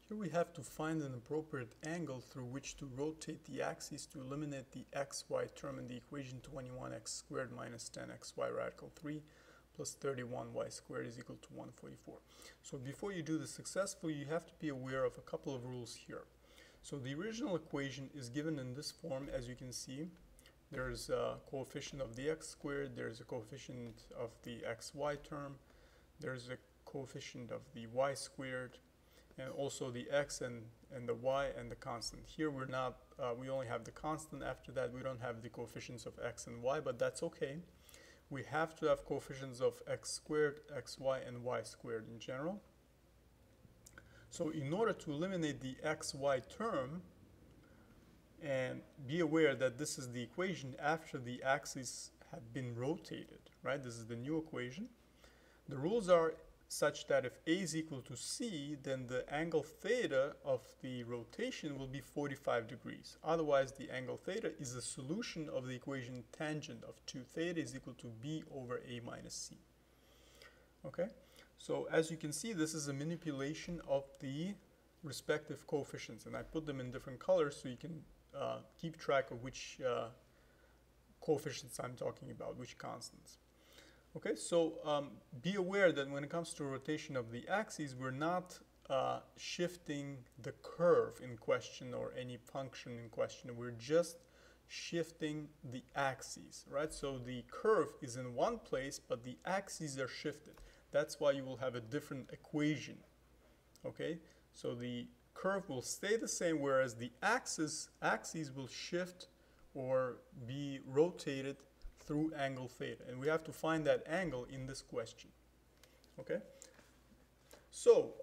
Here we have to find an appropriate angle through which to rotate the axis to eliminate the xy term in the equation 21x squared minus 10xy radical 3 plus 31y squared is equal to 144. So before you do this successfully, you have to be aware of a couple of rules here. So the original equation is given in this form, as you can see. There's a coefficient of the x squared, there's a coefficient of the xy term, there's a coefficient of the y squared, and also the x and the y and the constant. Here we're not, we only have the constant. After that we don't have the coefficients of x and y, but that's okay. We have to have coefficients of x squared, xy, and y squared in general. So in order to eliminate the xy term, and be aware that this is the equation after the axes have been rotated, right? This is the new equation. The rules are such that if a is equal to c, then the angle theta of the rotation will be 45 degrees. Otherwise, the angle theta is a solution of the equation tangent of 2 theta is equal to b over a minus c. Okay, so as you can see, this is a manipulation of the respective coefficients, and I put them in different colors so you can keep track of which coefficients I'm talking about, which constants. Okay, so be aware that when it comes to rotation of the axes, we're not shifting the curve in question or any function in question. We're just shifting the axes, right? So the curve is in one place, but the axes are shifted. That's why you will have a different equation. Okay, so the curve will stay the same, whereas the axes will shift or be rotated through angle theta, and we have to find that angle in this question. Okay, so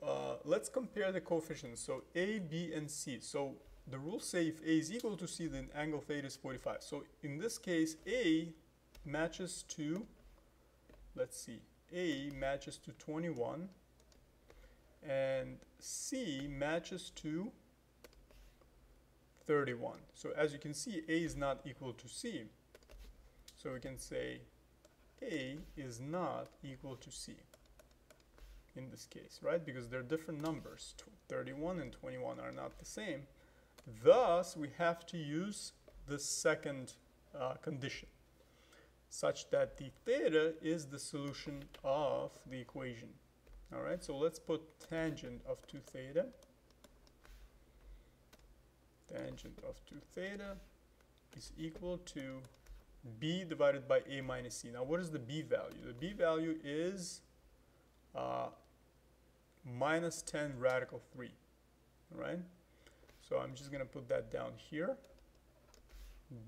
let's compare the coefficients. So a, b, and c. So the rules say if a is equal to c, then angle theta is 45. So in this case, a matches to, let's see, a matches to 21, and c matches to 31. So as you can see, a is not equal to c. So we can say a is not equal to c in this case, right? Because they're different numbers. 31 and 21 are not the same. Thus, we have to use the second condition, such that the theta is the solution of the equation. All right, so let's put tangent of 2 theta. Tangent of 2 theta is equal to b divided by a minus c. Now, what is the b value? The b value is minus 10 radical 3, all right? So I'm just going to put that down here.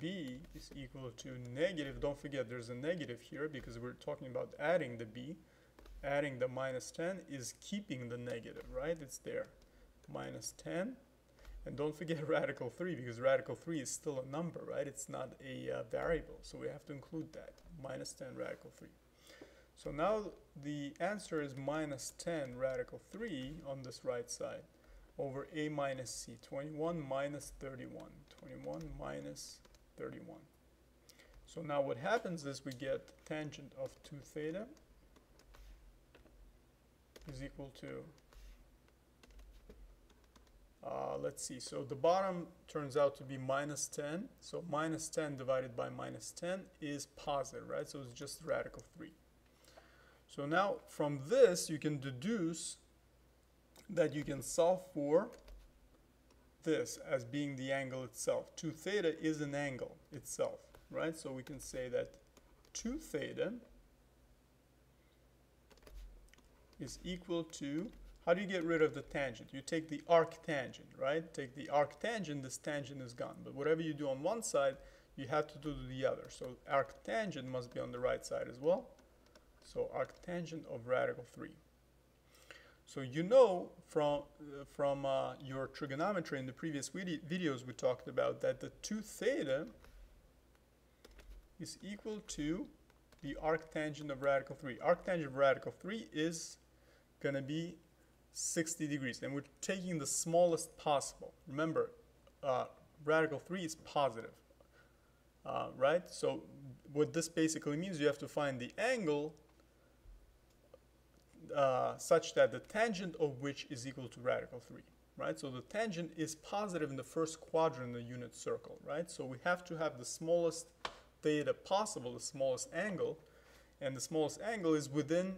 B is equal to negative. Don't forget there's a negative here because we're talking about adding the b. Adding the minus 10 is keeping the negative, right? It's there. Minus 10. And don't forget radical 3, because radical 3 is still a number, right? It's not a variable, so we have to include that. Minus 10 radical 3. So now the answer is minus 10 radical 3 on this right side over a minus c. 21 minus 31. 21 minus 31. So now what happens is we get tangent of 2 theta is equal to, let's see, so the bottom turns out to be minus 10. So minus 10 divided by minus 10 is positive, right? So it's just radical 3. So now from this you can deduce that you can solve for this as being the angle itself. 2 theta is an angle itself, right? So we can say that 2 theta is equal to, how do you get rid of the tangent? You take the arctangent, right? Take the arctangent, this tangent is gone. But whatever you do on one side, you have to do to the other. So arctangent must be on the right side as well. So arctangent of radical 3. So you know from your trigonometry in the previous videos we talked about that the 2 theta is equal to the arctangent of radical 3. Arctangent of radical 3 is going to be 60 degrees, and we're taking the smallest possible. Remember, radical 3 is positive, right? So what this basically means, you have to find the angle such that the tangent of which is equal to radical 3. right? So the tangent is positive in the first quadrant of the unit circle, right? So we have to have the smallest theta possible, the smallest angle, and the smallest angle is within,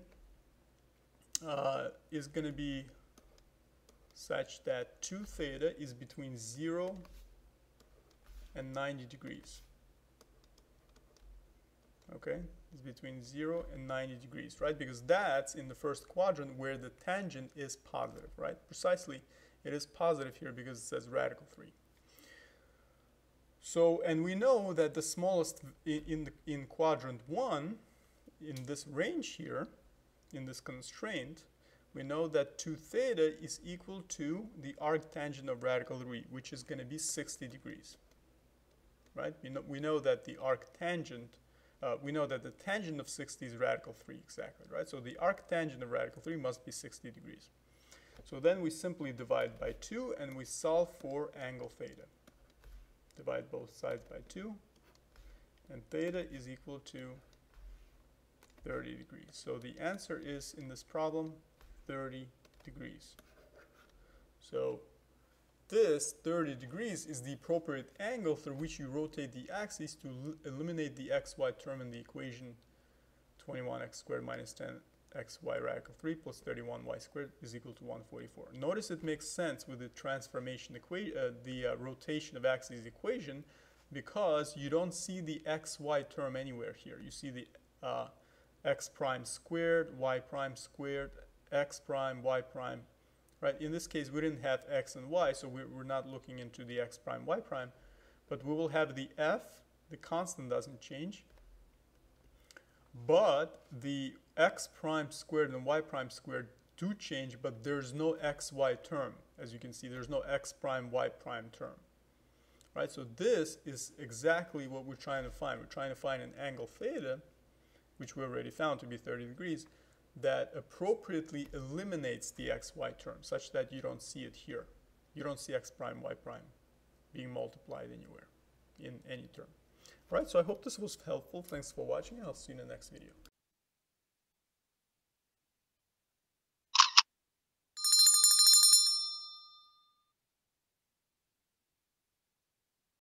is going to be such that 2 theta is between 0 and 90 degrees. Okay, it's between 0 and 90 degrees, right? Because that's in the first quadrant where the tangent is positive, right? Precisely, it is positive here because it says radical 3. So, and we know that the smallest in quadrant 1, in this range here, in this constraint, we know that 2 theta is equal to the arctangent of radical 3, which is going to be 60 degrees, right? We know that the arctangent, we know that the tangent of 60 is radical 3 exactly, right? So the arctangent of radical 3 must be 60 degrees. So then we simply divide by 2 and we solve for angle theta. Divide both sides by 2, and theta is equal to 30 degrees. So the answer is, in this problem, 30 degrees. So this 30 degrees is the appropriate angle through which you rotate the axis to eliminate the xy term in the equation 21x squared minus 10xy radical 3 plus 31y squared is equal to 144. Notice it makes sense with the transformation equation, rotation of axis equation, because you don't see the xy term anywhere here. You see the x prime squared, y prime squared, x prime, y prime. Right? In this case, we didn't have x and y, so we're not looking into the x prime, y prime, but we will have the f, the constant doesn't change, but the x prime squared and y prime squared do change, but there's no xy term. As you can see, there's no x prime, y prime term. Right? So this is exactly what we're trying to find. We're trying to find an angle theta, which we already found to be 30 degrees, that appropriately eliminates the xy term, such that you don't see it here. You don't see x prime, y prime being multiplied anywhere in any term. All right, so I hope this was helpful. Thanks for watching, and I'll see you in the next video.